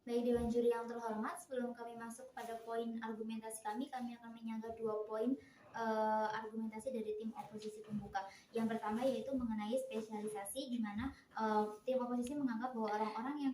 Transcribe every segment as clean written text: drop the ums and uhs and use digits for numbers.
Baik Dewan Juri yang terhormat, sebelum kami masuk pada poin argumentasi kami akan menyanggah 2 poin argumentasi dari tim oposisi pembuka. Yang pertama yaitu mengenai spesialisasi, di mana tim oposisi menganggap bahwa orang-orang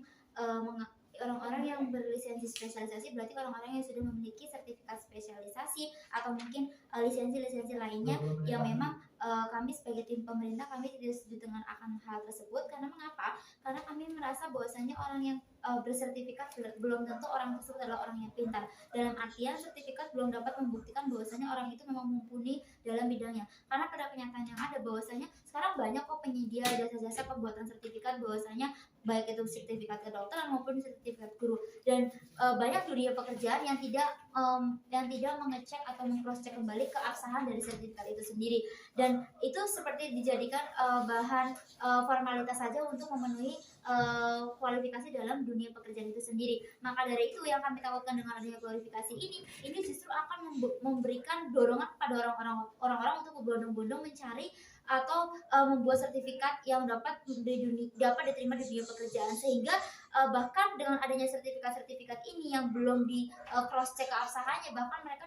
yang berlisensi spesialisasi berarti orang-orang yang sudah memiliki sertifikat spesialisasi atau mungkin lisensi-lisensi lainnya yang memang kami sebagai tim pemerintah kami tidak setuju dengan akan hal tersebut. Karena mengapa? Karena kami merasa bahwasanya orang yang bersertifikat belum tentu orang tersebut adalah orang yang pintar. Dalam artian sertifikat belum dapat membuktikan bahwasanya orang itu memang mumpuni dalam bidangnya. Karena pada kenyataan yang ada bahwasanya sekarang banyak kok penyedia jasa-jasa pembuatan sertifikat, bahwasanya baik itu sertifikat kedokteran maupun sertifikat guru, dan banyak dunia pekerjaan yang tidak mengecek atau meng-cross check kembali keabsahan dari sertifikat itu sendiri, dan itu seperti dijadikan bahan formalitas saja untuk memenuhi kualifikasi dalam dunia pekerjaan itu sendiri. Maka dari itu yang kami takutkan dengan adanya glorifikasi ini justru akan memberikan dorongan pada orang-orang untuk berbondong-bondong mencari atau membuat sertifikat yang dapat diterima di dunia pekerjaan, sehingga bahkan dengan adanya sertifikat ini yang belum di cross check keabsahannya, bahkan mereka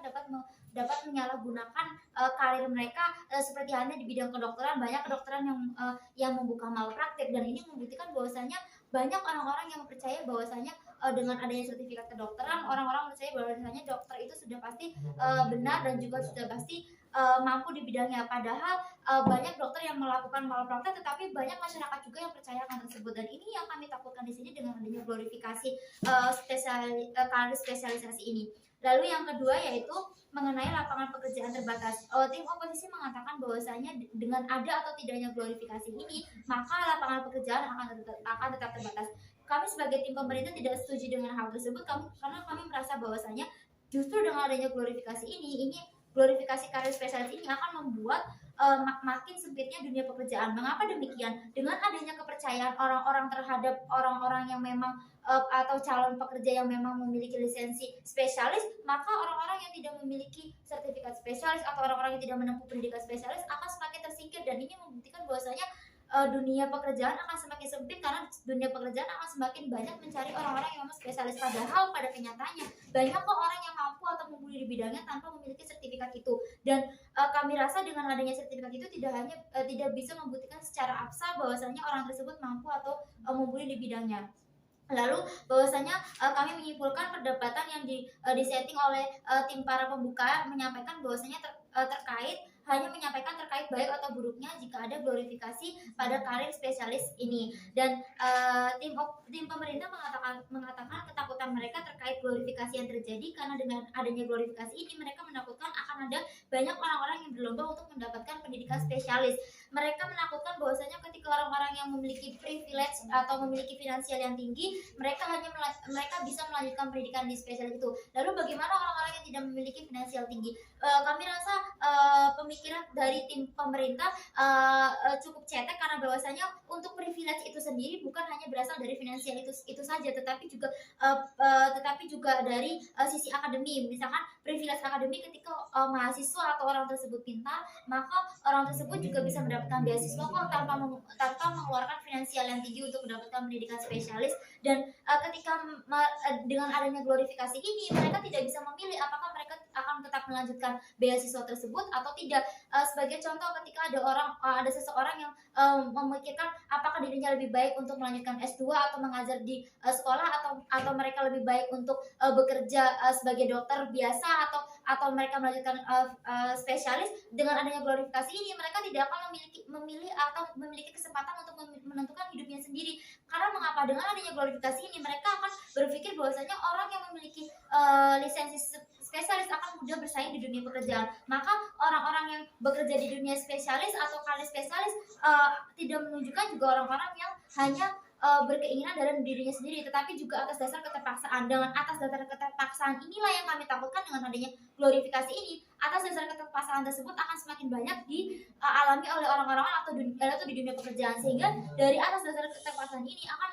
dapat menyalahgunakan karir mereka, seperti halnya di bidang kedokteran. Banyak kedokteran yang membuka malpraktik, dan ini membuktikan bahwasanya banyak orang-orang yang percaya bahwasanya dengan adanya sertifikat kedokteran, orang-orang percaya bahwasanya dokter itu sudah pasti benar dan juga sudah pasti mampu di bidangnya. Padahal banyak dokter yang melakukan malpraktek, tetapi banyak masyarakat juga yang percaya akan tersebut, dan ini yang kami takutkan di sini dengan adanya glorifikasi karir spesialisasi ini. Lalu yang kedua yaitu mengenai lapangan pekerjaan terbatas. Tim oposisi mengatakan bahwasanya dengan ada atau tidaknya glorifikasi ini, maka lapangan pekerjaan akan tetap terbatas. Kami sebagai tim pemerintah tidak setuju dengan hal tersebut, karena kami merasa bahwasanya justru dengan adanya glorifikasi ini glorifikasi karir spesialis ini akan membuat makin sempitnya dunia pekerjaan. Mengapa demikian? Dengan adanya kepercayaan orang-orang terhadap orang-orang yang memang atau calon pekerja yang memang memiliki lisensi spesialis, maka orang-orang yang tidak memiliki sertifikat spesialis atau orang-orang yang tidak menempuh pendidikan spesialis akan semakin tersingkir, dan ini membuktikan bahwasanya dunia pekerjaan akan semakin sempit, karena dunia pekerjaan akan semakin banyak mencari orang-orang yang memang spesialis. Padahal pada kenyataannya banyak kok orang yang mampu atau mumpuni di bidangnya tanpa memiliki sertifikat itu, dan kami rasa dengan adanya sertifikat itu tidak bisa membuktikan secara absah bahwasanya orang tersebut mampu atau mumpuni di bidangnya. Lalu bahwasanya kami menyimpulkan perdebatan yang disetting oleh tim para pembuka menyampaikan bahwasanya hanya menyampaikan terkait baik atau buruknya jika ada glorifikasi pada karir spesialis ini, dan tim pemerintah mengatakan ketakutan mereka terkait glorifikasi yang terjadi, karena dengan adanya glorifikasi ini mereka menakutkan akan ada banyak orang-orang yang berlomba untuk mendapatkan pendidikan spesialis. Mereka menakutkan bahwasanya ketika orang-orang yang memiliki privilege atau memiliki finansial yang tinggi, mereka bisa melanjutkan pendidikan di spesialis itu. Lalu bagaimana orang-orang yang tidak memiliki finansial tinggi? Kami rasa pemikiran dari tim pemerintah cukup cetek, karena bahwasanya untuk privilege itu sendiri bukan hanya berasal dari finansial itu saja, tetapi juga dari sisi akademi. Misalkan privilege akademi, ketika mahasiswa atau orang tersebut pintar, maka orang tersebut juga bisa mendapatkan beasiswa kok tanpa mengeluarkan finansial yang tinggi untuk mendapatkan pendidikan spesialis. Dan ketika dengan adanya glorifikasi ini, mereka tidak bisa memilih apakah mereka akan tetap melanjutkan beasiswa tersebut atau tidak. Sebagai contoh, ketika ada seseorang yang memikirkan apakah dirinya lebih baik untuk melanjutkan S2 atau mengajar di sekolah, atau mereka lebih baik untuk bekerja sebagai dokter biasa, atau mereka melanjutkan spesialis. Dengan adanya glorifikasi ini, mereka tidak akan memilih atau memiliki kesempatan untuk menentukan hidupnya sendiri. Karena mengapa? Dengan adanya glorifikasi ini, mereka akan berpikir bahwasanya orang yang memiliki lisensi spesialis akan mudah bersaing di dunia pekerjaan. Maka orang-orang yang bekerja di dunia spesialis atau karir spesialis tidak menunjukkan juga orang-orang yang hanya berkeinginan dalam dirinya sendiri, tetapi juga atas dasar keterpaksaan. Dengan atas dasar keterpaksaan inilah yang kami takutkan dengan adanya glorifikasi ini. Atas dasar keterpaksaan tersebut akan semakin banyak dialami oleh orang-orang atau di dunia pekerjaan, sehingga dari atas dasar keterpaksaan ini akan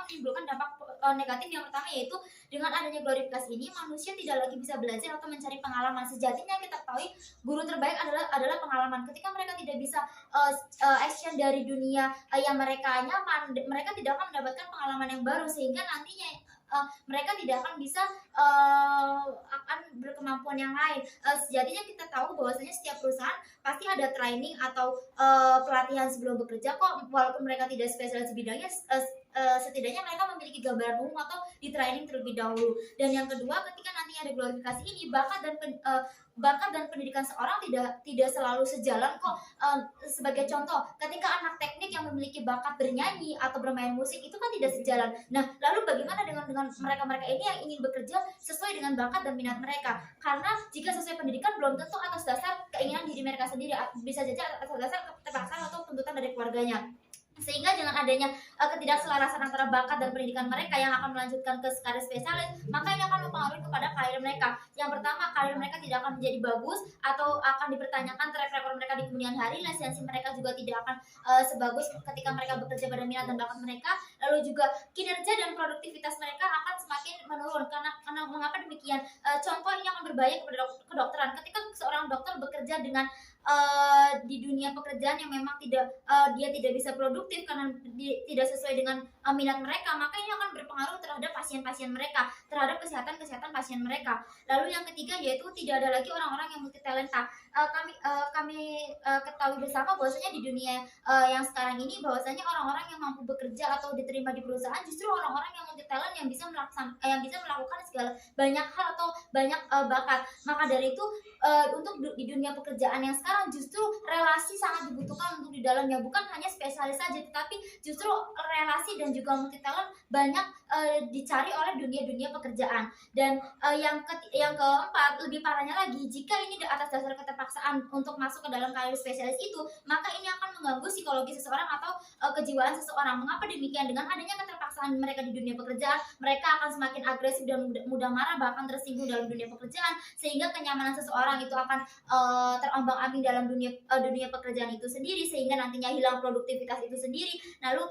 menimbulkan dampak negatif. Yang pertama yaitu dengan adanya glorifikasi ini, manusia tidak lagi bisa belajar atau mencari pengalaman. Sejatinya kita ketahui guru terbaik adalah pengalaman. Ketika mereka tidak bisa action dari dunia yang mereka nyaman, mereka tidak akan mendapatkan pengalaman yang baru, sehingga nantinya mereka tidak akan bisa akan berkemampuan yang lain. Sejatinya kita tahu bahwasanya setiap perusahaan pasti ada training atau pelatihan sebelum bekerja kok, walaupun mereka tidak spesialis di bidangnya. Setidaknya mereka memiliki gambaran umum atau di training terlebih dahulu. Dan yang kedua, ketika nantinya ada glorifikasi ini, bakat dan pendidikan seorang tidak selalu sejalan kok. Sebagai contoh, ketika anak teknik yang memiliki bakat bernyanyi atau bermain musik itu kan tidak sejalan. Nah, lalu bagaimana dengan mereka ini yang ingin bekerja sesuai dengan bakat dan minat mereka? Karena jika sesuai pendidikan belum tentu atas dasar keinginan diri mereka sendiri, bisa saja atas dasar keterpaksaan atau tuntutan dari keluarganya. Sehingga dengan adanya ketidakselarasan antara bakat dan pendidikan mereka yang akan melanjutkan ke karir spesialis, maka ini akan mempengaruhi kepada karir mereka. Yang pertama, karir mereka tidak akan menjadi bagus atau akan dipertanyakan track record mereka di kemudian hari. Lisensi mereka juga tidak akan sebagus ketika mereka bekerja pada minat dan bakat mereka. Lalu juga kinerja dan produktivitas mereka akan semakin menurun. Karena mengapa demikian? Contoh ini akan berbahaya kepada kedokteran. Ketika seorang dokter bekerja dengan di dunia pekerjaan yang memang dia tidak bisa produktif karena tidak sesuai dengan minat mereka, maka ini akan berpengaruh terhadap pasien-pasien mereka, terhadap kesehatan pasien mereka. Lalu yang ketiga yaitu tidak ada lagi orang-orang yang multi talenta. Kami ketahui bersama bahwasanya di dunia yang sekarang ini, bahwasanya orang-orang yang mampu bekerja atau diterima di perusahaan justru orang-orang yang multi talent, yang bisa melakukan segala banyak hal atau banyak bakat. Maka dari itu untuk di dunia pekerjaan yang sekarang justru relasi sangat dibutuhkan untuk di dalamnya, bukan hanya spesialis saja, tetapi justru relasi dan juga multi talent banyak dicari oleh dunia pekerjaan. Dan yang keempat, lebih parahnya lagi, jika ini atas dasar keterpaksaan untuk masuk ke dalam karir spesialis itu, maka ini akan mengganggu psikologi seseorang atau kejiwaan seseorang. Mengapa demikian? Dengan adanya keterpaksaan mereka di dunia pekerjaan, mereka akan semakin agresif dan mudah marah, bahkan tersinggung dalam dunia pekerjaan, sehingga kenyamanan seseorang itu akan terombang-ambing dalam dunia pekerjaan itu sendiri, sehingga nantinya hilang produktivitas itu sendiri. Lalu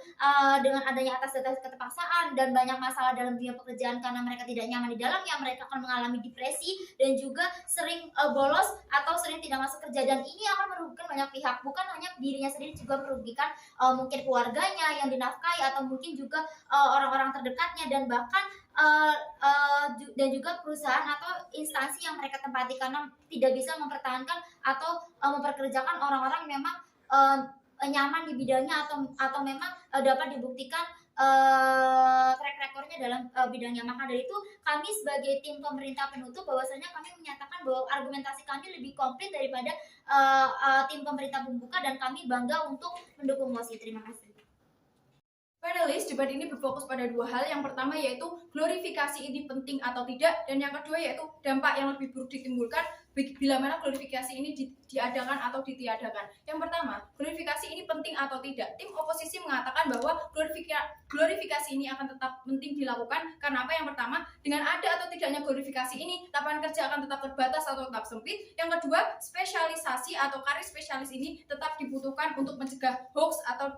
dengan adanya atas dasar keterpaksaan dan banyak masalah dalam dunia pekerjaan karena mereka tidak nyaman di dalamnya, mereka akan mengalami depresi dan juga sering bolos atau sering tidak masuk kerja. Dan ini akan merugikan banyak pihak, bukan hanya dirinya sendiri, juga merugikan mungkin keluarganya yang dinafkahi, atau mungkin juga orang-orang terdekatnya, dan bahkan dan juga perusahaan atau instansi yang mereka tempati, karena tidak bisa mempertahankan atau memperkerjakan orang-orang yang memang nyaman di bidangnya atau memang dapat dibuktikan track recordnya dalam bidangnya. Maka dari itu kami sebagai tim pemerintah penutup bahwasanya kami menyatakan bahwa argumentasi kami lebih komplit daripada tim pemerintah pembuka, dan kami bangga untuk mendukung MOSI. Terima kasih. Panelis, debat ini berfokus pada dua hal. Yang pertama yaitu glorifikasi ini penting atau tidak, dan yang kedua yaitu dampak yang lebih buruk ditimbulkan bila mana glorifikasi ini diadakan atau ditiadakan. Yang pertama, glorifikasi ini penting atau tidak. Tim oposisi mengatakan bahwa glorifikasi ini akan tetap penting dilakukan. Karena apa? Yang pertama, dengan ada atau tidaknya glorifikasi ini, lapangan kerja akan tetap terbatas atau tetap sempit. Yang kedua, spesialisasi atau karir spesialis ini tetap dibutuhkan untuk mencegah hoax atau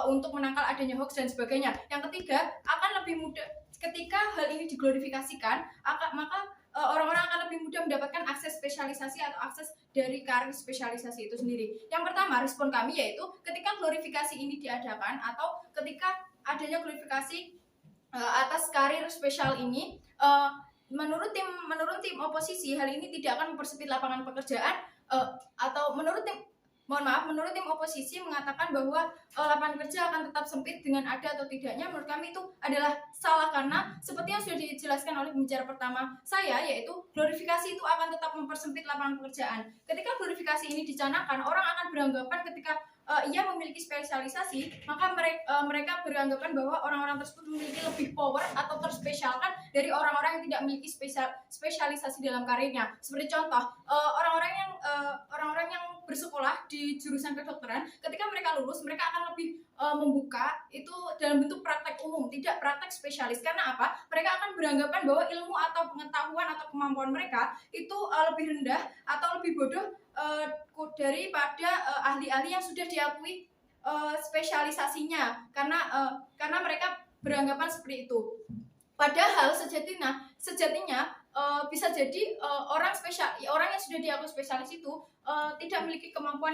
untuk menangkal adanya hoax dan sebagainya. Yang ketiga, akan lebih mudah ketika hal ini diglorifikasikan, maka orang-orang akan lebih mudah mendapatkan akses spesialisasi atau akses dari karir spesialisasi itu sendiri. Yang pertama, respon kami yaitu ketika glorifikasi ini diadakan atau ketika adanya glorifikasi atas karir spesial ini, menurut tim oposisi, hal ini tidak akan mempersempit lapangan pekerjaan, atau menurut tim oposisi mengatakan bahwa lapangan kerja akan tetap sempit dengan ada atau tidaknya. Menurut kami itu adalah salah, karena seperti yang sudah dijelaskan oleh pembicara pertama saya, yaitu glorifikasi itu akan tetap mempersempit lapangan pekerjaan. Ketika glorifikasi ini dicanangkan, orang akan beranggapan ketika ia memiliki spesialisasi, maka mereka beranggapan bahwa orang-orang tersebut memiliki lebih power atau terspesialkan dari orang-orang yang tidak memiliki spesialisasi dalam karirnya. Seperti contoh, orang-orang yang bersekolah di jurusan kedokteran, ketika mereka lulus, mereka akan lebih membuka itu dalam bentuk praktek umum, tidak praktek spesialis. Karena apa? Mereka akan beranggapan bahwa ilmu atau pengetahuan atau kemampuan mereka itu lebih rendah atau lebih bodoh daripada ahli-ahli yang sudah diakui spesialisasinya, karena mereka beranggapan seperti itu. Padahal sejatinya bisa jadi orang yang sudah diakui spesialis itu tidak memiliki kemampuan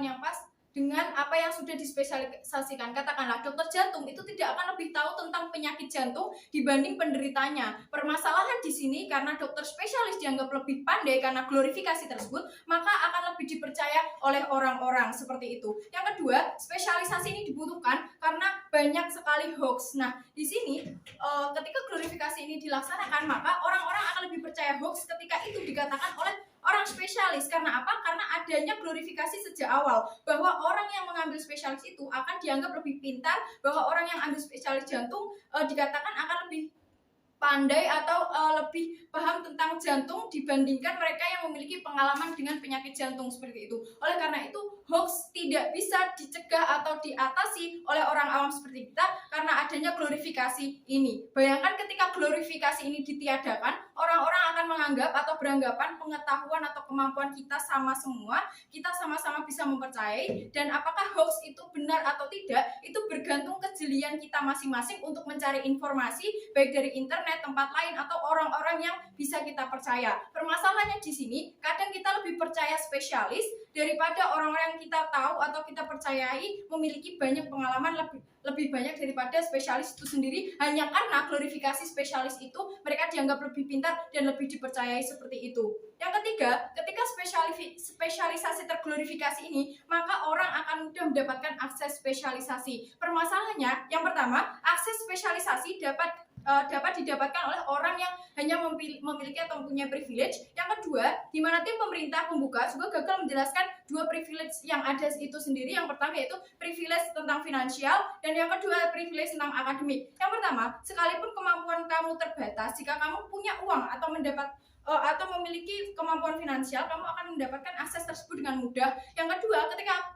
yang pas dengan apa yang sudah dispesialisasikan. Katakanlah dokter jantung itu tidak akan lebih tahu tentang penyakit jantung dibanding penderitanya. Permasalahan di sini karena dokter spesialis dianggap lebih pandai karena glorifikasi tersebut, maka akan lebih dipercaya oleh orang-orang seperti itu. Yang kedua, spesialisasi ini dibutuhkan karena banyak sekali hoax. Nah, di sini ketika glorifikasi ini dilaksanakan, maka orang-orang akan lebih percaya hoax ketika itu dikatakan oleh orang spesialis. Karena apa? Karena adanya glorifikasi sejak awal bahwa orang yang mengambil spesialis itu akan dianggap lebih pintar, bahwa orang yang ambil spesialis jantung dikatakan akan lebih pandai atau lebih paham tentang jantung dibandingkan mereka yang memiliki pengalaman dengan penyakit jantung seperti itu. Oleh karena itu, hoax tidak bisa dicegah atau diatasi oleh orang awam seperti kita karena adanya glorifikasi ini. Bayangkan ketika glorifikasi ini ditiadakan, orang-orang akan menganggap atau beranggapan pengetahuan atau kemampuan kita sama semua, kita sama-sama bisa mempercayai, dan apakah hoax itu benar atau tidak, itu bergantung kejelian kita masing-masing untuk mencari informasi, baik dari internet, tempat lain, atau orang-orang yang bisa kita percaya. Permasalahannya di sini, kadang kita lebih percaya spesialis daripada orang-orang yang kita tahu atau kita percayai memiliki banyak pengalaman lebih banyak daripada spesialis itu sendiri, hanya karena glorifikasi spesialis itu mereka dianggap lebih pintar dan lebih dipercayai seperti itu. Yang ketiga, ketika spesialisasi terglorifikasi ini, maka orang akan mudah mendapatkan akses spesialisasi. Permasalahannya, yang pertama, akses spesialisasi dapat didapatkan oleh orang yang hanya memiliki atau mempunyai privilege. Yang kedua, di mana tim pemerintah pembuka juga gagal menjelaskan dua privilege yang ada itu sendiri. Yang pertama yaitu privilege tentang finansial, dan yang kedua privilege tentang akademik. Yang pertama, sekalipun kemampuan kamu terbatas, jika kamu punya uang atau memiliki kemampuan finansial, kamu akan mendapatkan akses tersebut dengan mudah. Yang kedua, ketika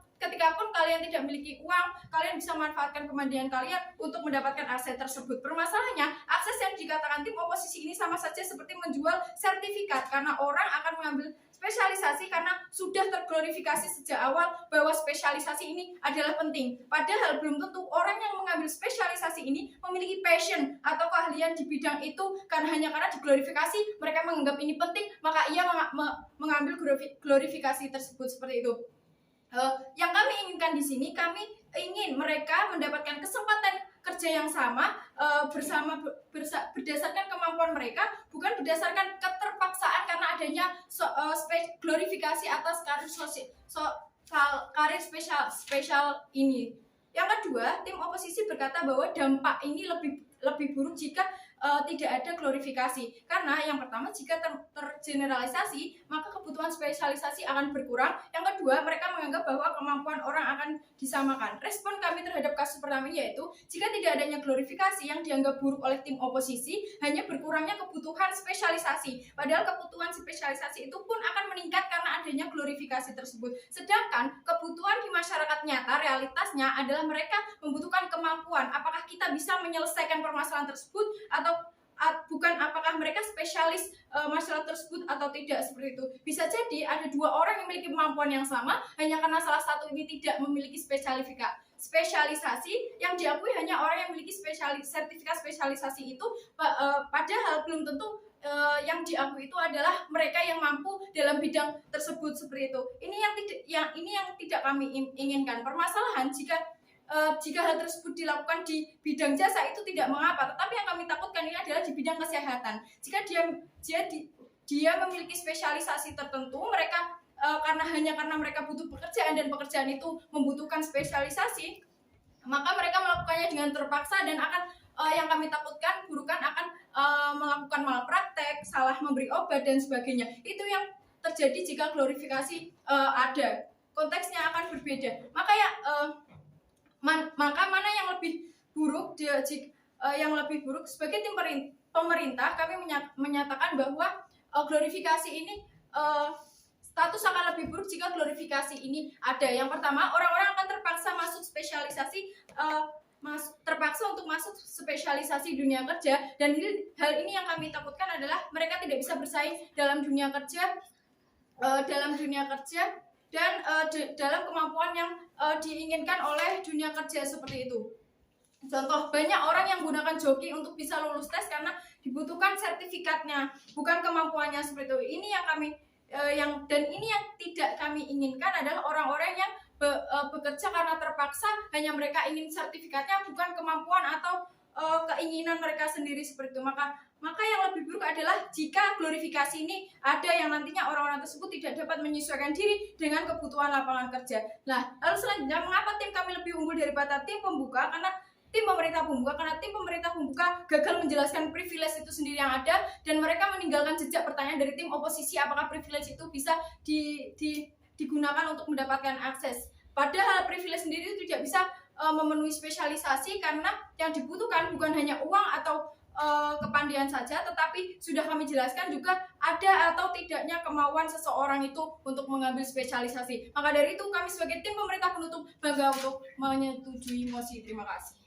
pun kalian tidak memiliki uang, kalian bisa memanfaatkan kemandirian kalian untuk mendapatkan akses tersebut. Permasalahannya, akses yang dikatakan tim oposisi ini sama saja seperti menjual sertifikat, karena orang akan mengambil spesialisasi karena sudah terglorifikasi sejak awal bahwa spesialisasi ini adalah penting. Padahal belum tentu orang yang mengambil spesialisasi ini memiliki passion atau keahlian di bidang itu, hanya karena diglorifikasi mereka menganggap ini penting, maka ia mengambil glorifikasi tersebut seperti itu. Yang kami inginkan di sini, kami ingin mereka mendapatkan kesempatan kerja yang sama berdasarkan kemampuan mereka, bukan berdasarkan keterpaksaan karena adanya glorifikasi atas karir spesial ini. Yang kedua, tim oposisi berkata bahwa dampak ini lebih buruk jika tidak ada glorifikasi, karena yang pertama, jika tergeneralisasi maka kebutuhan spesialisasi akan berkurang. Yang kedua, mereka menganggap bahwa kemampuan orang akan disamakan. Respon kami terhadap kasus pertama yaitu, jika tidak adanya glorifikasi, yang dianggap buruk oleh tim oposisi hanya berkurangnya kebutuhan spesialisasi, padahal kebutuhan spesialisasi itu pun akan meningkat karena adanya glorifikasi tersebut. Sedangkan kebutuhan di masyarakat nyata realitasnya adalah mereka membutuhkan kemampuan, apakah kita bisa menyelesaikan permasalahan tersebut atau bukan apakah mereka spesialis masalah tersebut atau tidak, seperti itu. Bisa jadi ada dua orang yang memiliki kemampuan yang sama, hanya karena salah satu ini tidak memiliki spesialisasi, yang diakui hanya orang yang memiliki sertifikat spesialisasi itu, padahal belum tentu yang diakui itu adalah mereka yang mampu dalam bidang tersebut, seperti itu. Ini yang tidak kami inginkan. Permasalahan jika hal tersebut dilakukan di bidang jasa itu tidak mengapa, tetapi yang kami takutkan ini adalah di bidang kesehatan. Jika dia memiliki spesialisasi tertentu, mereka hanya karena mereka butuh pekerjaan dan pekerjaan itu membutuhkan spesialisasi, maka mereka melakukannya dengan terpaksa dan akan yang kami takutkan burukan akan melakukan malpraktek, salah memberi obat dan sebagainya. Itu yang terjadi jika glorifikasi ada. Konteksnya akan berbeda. Maka mana yang lebih buruk? Yang lebih buruk, sebagai tim pemerintah kami menyatakan bahwa glorifikasi ini status akan lebih buruk jika glorifikasi ini ada. Yang pertama, orang-orang akan terpaksa masuk spesialisasi, terpaksa untuk masuk spesialisasi dunia kerja, dan hal ini yang kami takutkan adalah mereka tidak bisa bersaing dalam dunia kerja dan dalam kemampuan yang diinginkan oleh dunia kerja, seperti itu. Contoh, banyak orang yang menggunakan joki untuk bisa lulus tes karena dibutuhkan sertifikatnya, bukan kemampuannya, seperti itu. Ini yang kami ini yang tidak kami inginkan adalah orang-orang yang bekerja karena terpaksa, hanya mereka ingin sertifikatnya, bukan kemampuan atau keinginan mereka sendiri seperti itu. Maka yang lebih buruk adalah jika glorifikasi ini ada yang nantinya orang-orang tersebut tidak dapat menyesuaikan diri dengan kebutuhan lapangan kerja. Nah, lalu selanjutnya, mengapa tim kami lebih unggul daripada tim pembuka? Karena tim pemerintah pembuka gagal menjelaskan privilege itu sendiri yang ada, dan mereka meninggalkan jejak pertanyaan dari tim oposisi apakah privilege itu bisa digunakan untuk mendapatkan akses. Padahal privilege sendiri itu tidak bisa memenuhi spesialisasi, karena yang dibutuhkan bukan hanya uang atau kepandian saja, tetapi sudah kami jelaskan juga ada atau tidaknya kemauan seseorang itu untuk mengambil spesialisasi. Maka dari itu kami sebagai tim pemerintah penutup bangga untuk menyetujui mosi. Terima kasih.